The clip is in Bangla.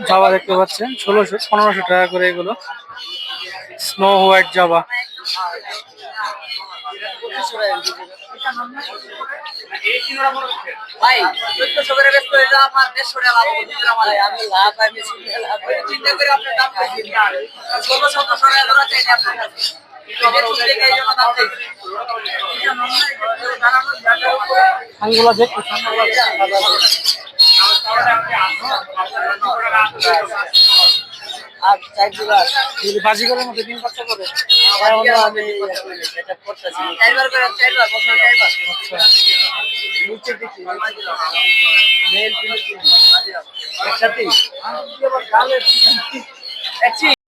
জাবা দেখতে পাচ্ছেন 1600-1500 টাকা করে এগুলো স্নো হোয়াইট জাবা। ভাই 1400 করে বেচতে হইলো আমার 150 টাকা লাভ হবে আমার আমি লাভ আমি লাভ চিন্তা করে আপনার দাম বেশি 1600-1700 টাকা ধরা চাইলে আপনার কাছে আঙ্গুলা দেখতে আর চাইছিলাম বাজিগরের মধ্যে 3 বাচ্চা করে আমি এটা করতেছি চারবার করে চারবার বছর চারবার নিচে দেখি মেল ফিমেল একসাথে